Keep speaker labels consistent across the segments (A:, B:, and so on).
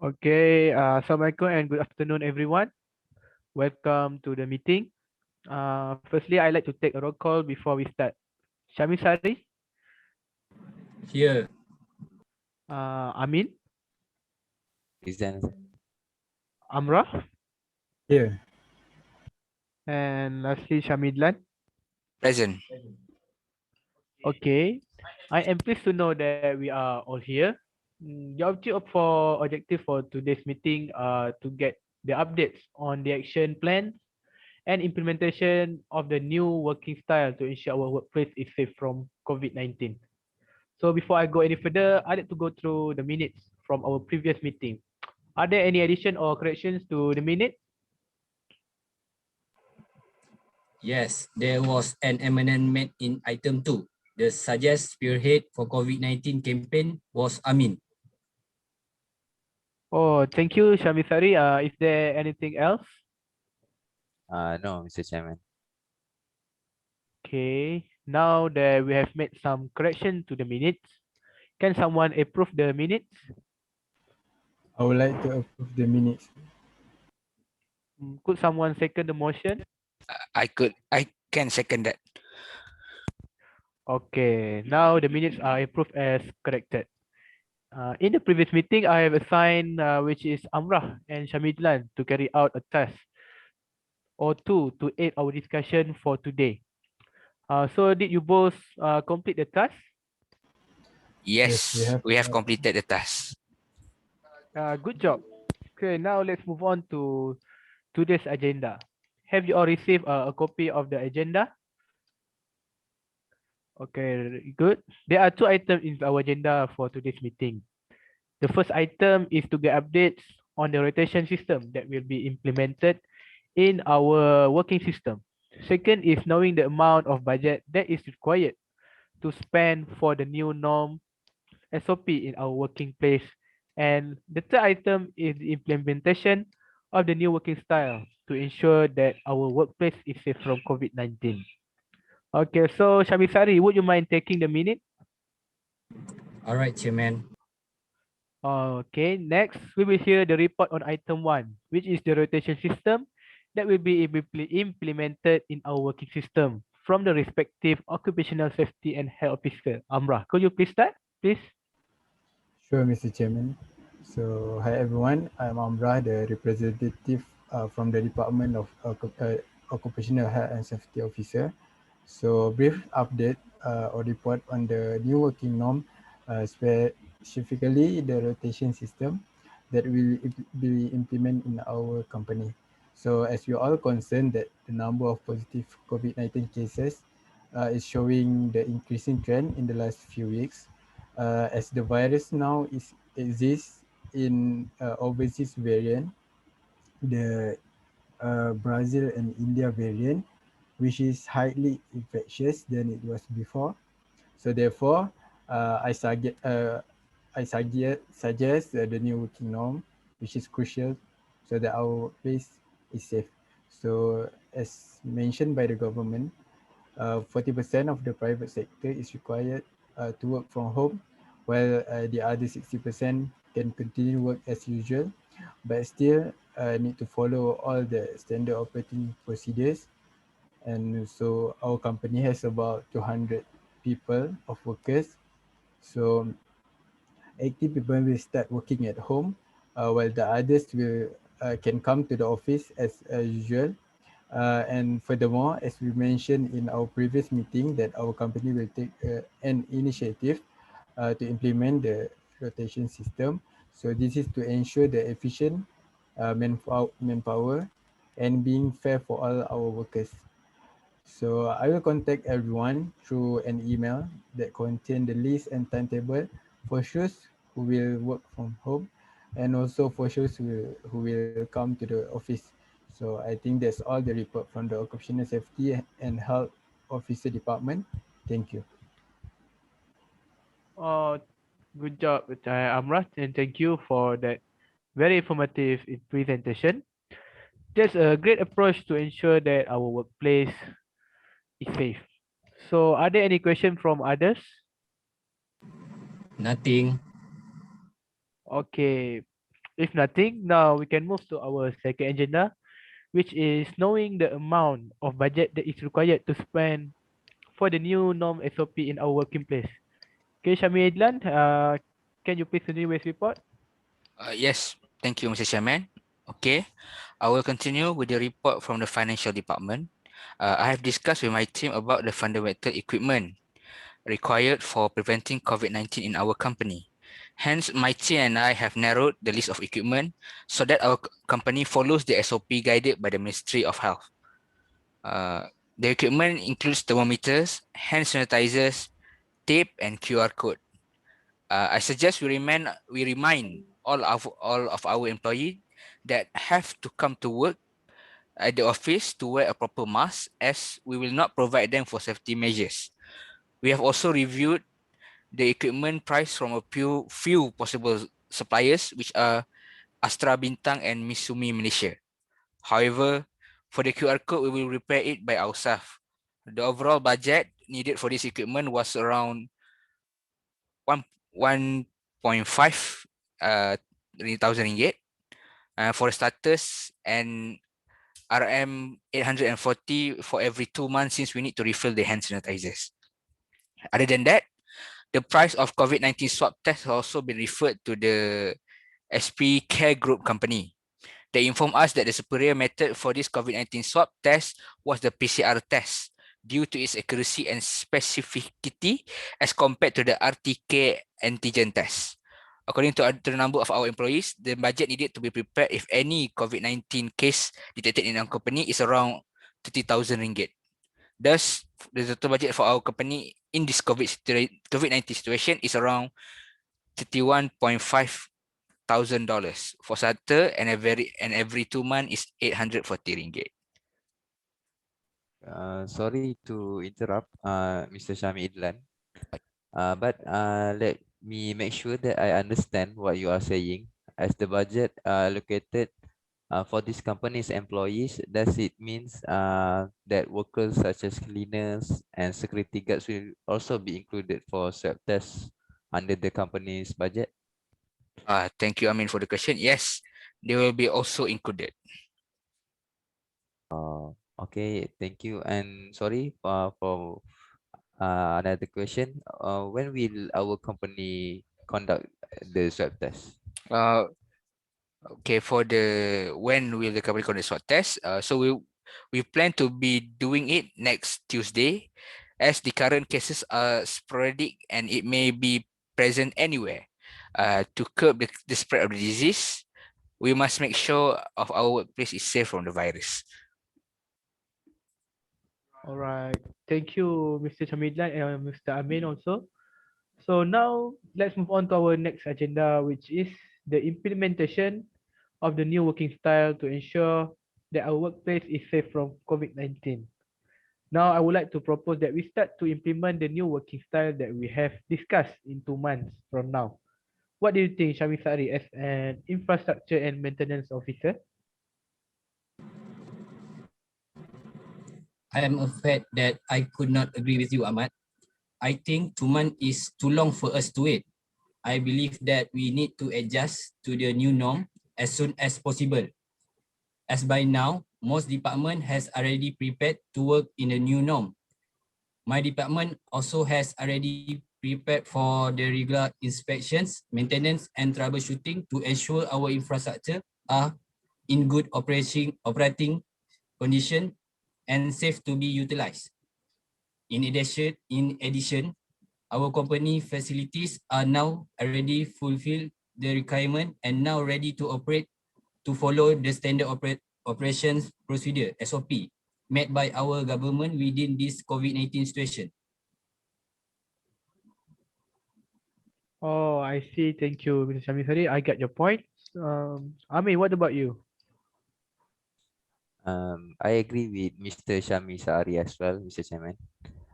A: Okay, Assalamualaikum and good afternoon, everyone. Welcome to the meeting. Firstly, I'd like to take a roll call before we start. Shahmi, Sari,
B: Here.
A: Amin,
C: Ezam.
A: Amrah,
D: Here.
A: and lastly, Idlan.
C: Present.
A: Okay, I am pleased to know that we are all here. The objective for today's meeting to get the updates on the action plan and implementation of the new working style to ensure our workplace is safe from COVID-19. So before I go any further, I'd like to go through the minutes from our previous meeting. Are there any addition or corrections to the minute?
B: Yes, there was an amendment in item 2. The suggest spearhead for COVID-19 campaign was Amin.
A: Oh, thank you, Shahmi Sari. Is there anything else?
C: No, Mr. Chairman.
A: Okay. Now that we have made some correction to the minutes, can someone approve the minutes?
D: I would like to approve the minutes.
A: Could someone second the motion?
C: I can second that.
A: Okay. Now the minutes are approved as corrected. In the previous meeting, I have assigned which is Amrah and Shamidlan to carry out a task or two to aid our discussion for today. So did you both complete the task?
C: Yes,
D: Yes,
C: we have completed the task.
A: Good job. Okay, now let's move on to today's agenda. Have you all received a copy of the agenda? Okay, good. There are two items in our agenda for today's meeting. The first item is to get updates on the rotation system that will be implemented in our working system. Second is knowing the amount of budget that is required to spend for the new norm SOP in our working place. And the third item is the implementation of the new working style to ensure that our workplace is safe from COVID-19. Okay, so Shamisari, would you mind taking the minute?
B: All right, Chairman.
A: Okay, next we will hear the report on item 1, which is the rotation system that will be implemented in our working system from the respective occupational safety and health officer. Amrah, could you please start, please?
D: Sure, Mr. Chairman. So, hi everyone. I'm Amrah, the representative from the Department of Occupational Health and Safety Officer. So, brief update or report on the new working norm, specifically the rotation system that will be implemented in our company. So, as we all concerned that the number of positive COVID-19 cases is showing the increasing trend in the last few weeks. As the virus now exists in overseas variant, the Brazil and India variant, which is highly infectious than it was before. So therefore, I suggest the new working norm, which is crucial, so that our workplace is safe. So as mentioned by the government, 40% of the private sector is required to work from home, while the other 60% can continue work as usual, but still need to follow all the standard operating procedures. And so our company has about 200 people of workers. So 80 people will start working at home, while the others will can come to the office as usual. And furthermore, as we mentioned in our previous meeting, that our company will take an initiative to implement the rotation system. So this is to ensure the efficient manpower and being fair for all our workers. So I will contact everyone through an email that contain the list and timetable for those who will work from home, and also for those who will come to the office. So I think that's all the report from the Occupational Safety and Health Officer Department. Thank you.
A: Oh, good job, Amrah, and thank you for that very informative presentation. That's a great approach to ensure that our workplace is safe. So, are there any questions from others?
B: Nothing.
A: Okay. If nothing, now we can move to our second agenda, which is knowing the amount of budget that is required to spend for the new norm SOP in our working place. Okay, Shahmi Idlan, can you please continue with report?
C: Yes, thank you, Mr. Chairman. Okay, I will continue with the report from the financial department. I have discussed with my team about the fundamental equipment required for preventing COVID-19 in our company. Hence, my team and I have narrowed the list of equipment so that our company follows the SOP guided by the Ministry of Health. The equipment includes thermometers, hand sanitizers, tape, and QR code. I suggest we remind all of our employees that have to come to work at the office to wear a proper mask, as we will not provide them for safety measures. We have also reviewed the equipment price from a few possible suppliers, which are Astra Bintang and Misumi Malaysia. However, for the QR code, we will repair it by ourselves. The overall budget needed for this equipment was around 1.5 thousand ringgit for starters, and RM 840 for every 2 months, since we need to refill the hand sanitizers. Other than that, the price of COVID-19 swab test has also been referred to the SP Care Group company. They informed us that the superior method for this COVID-19 swab test was the PCR test, due to its accuracy and specificity as compared to the RTK antigen test. According to the number of our employees, the budget needed to be prepared if any COVID-19 case detected in our company is around 30,000 ringgit. Thus, the total budget for our company in this COVID-19 situation is around $31,500 for starter, and every 2 months is 840 ringgit.
E: Sorry to interrupt, Mr. Shahmi Idlan. But let me make sure that I understand what you are saying. As the budget allocated for this company's employees, does it means that workers such as cleaners and security guards will also be included for swab tests under the company's budget?
C: Thank you, Amin, for the question. Yes, they will be also included.
E: Okay, thank you. And sorry for another question. When will our company conduct the swab test?
C: Okay, for the when will the company conduct swab test? So we plan to be doing it next Tuesday, as the current cases are sporadic and it may be present anywhere. To curb the spread of the disease, we must make sure of our workplace is safe from the virus.
A: All right. Thank you, Mr. Shamidlan and Mr. Amin also. So now let's move on to our next agenda, which is the implementation of the new working style to ensure that our workplace is safe from COVID-19. Now, I would like to propose that we start to implement the new working style that we have discussed in 2 months from now. What do you think, Shahmi Sari, as an infrastructure and maintenance officer?
B: I am afraid that I could not agree with you, Ahmad. I think 2 months is too long for us to wait. I believe that we need to adjust to the new norm as soon as possible. As by now, most department has already prepared to work in the new norm. My department also has already prepared for the regular inspections, maintenance, and troubleshooting to ensure our infrastructure are in good operating condition and safe to be utilized. In addition, our company facilities are now already fulfilled the requirement and now ready to operate to follow the standard operations procedure SOP made by our government within this COVID-19 situation.
A: Oh, I see. Thank you, Mr. Shahmi Sari. I get your point. Amin, what about you?
E: I agree with Mr. Shahmi Sari as well, Mr. Chairman.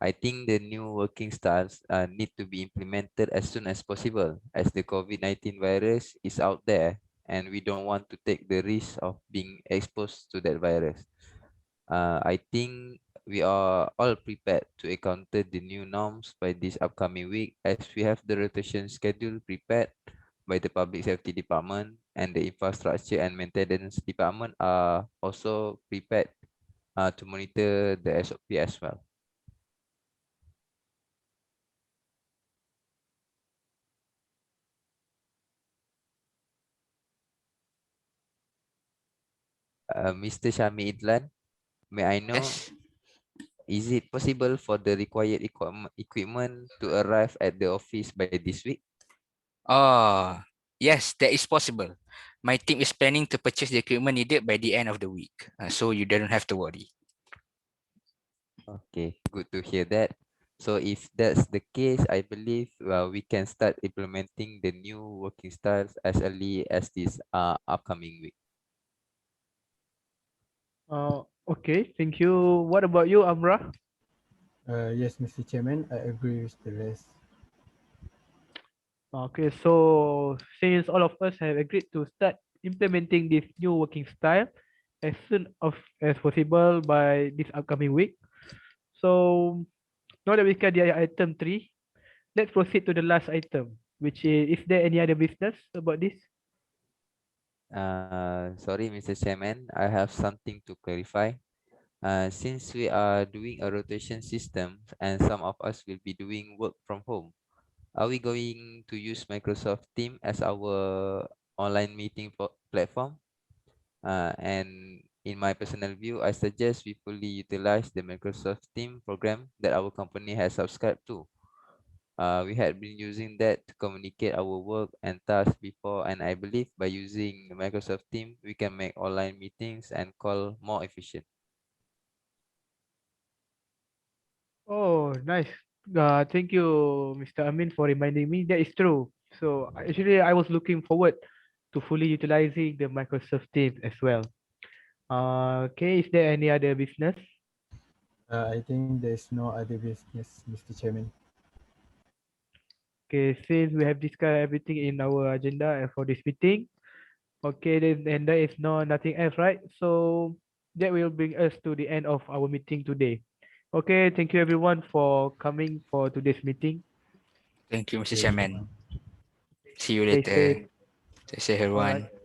E: I think the new working styles need to be implemented as soon as possible, as the COVID-19 virus is out there and we don't want to take the risk of being exposed to that virus. I think we are all prepared to encounter the new norms by this upcoming week, as we have the rotation schedule prepared by the Public Safety Department, and the Infrastructure and Maintenance Department are also prepared to monitor the SOP as well. Mr. Shahmi Idlan, may I know,
C: Yes.
E: is it possible for the required equipment to arrive at the office by this week?
C: Oh, yes, that is possible. My team is planning to purchase the equipment needed by the end of the week, so you don't have to worry.
E: Okay, good to hear that. So if that's the case, I believe we can start implementing the new working styles as early as this upcoming week.
A: Okay, thank you. What about you, Amrah?
D: Yes, Mr. Chairman, I agree with the rest.
A: Okay, so since all of us have agreed to start implementing this new working style as soon as possible by this upcoming week. So now that we got the item 3, let's proceed to the last item, which is there any other business about this?
E: Sorry, Mr. Chairman, I have something to clarify. Since we are doing a rotation system and some of us will be doing work from home, are we going to use Microsoft Teams as our online meeting platform? And in my personal view, I suggest we fully utilize the Microsoft Teams program that our company has subscribed to. We had been using that to communicate our work and tasks before, and I believe by using Microsoft Teams, we can make online meetings and call more efficient.
A: Oh, nice. Thank you, Mr. Amin, for reminding me. That is true. So actually, I was looking forward to fully utilizing the Microsoft Teams as well. Okay, is there any other business?
D: I think there's no other business, Mr. Chairman.
A: Okay, since we have discussed everything in our agenda for this meeting, okay, then and there is nothing else, right? So that will bring us to the end of our meeting today. Okay, thank you everyone for coming for today's meeting.
C: Thank you, Mr.
D: Yes,
C: Chairman. See you
A: Stay
C: later.
A: safe.
C: Stay safe,
A: All
C: everyone.
A: right.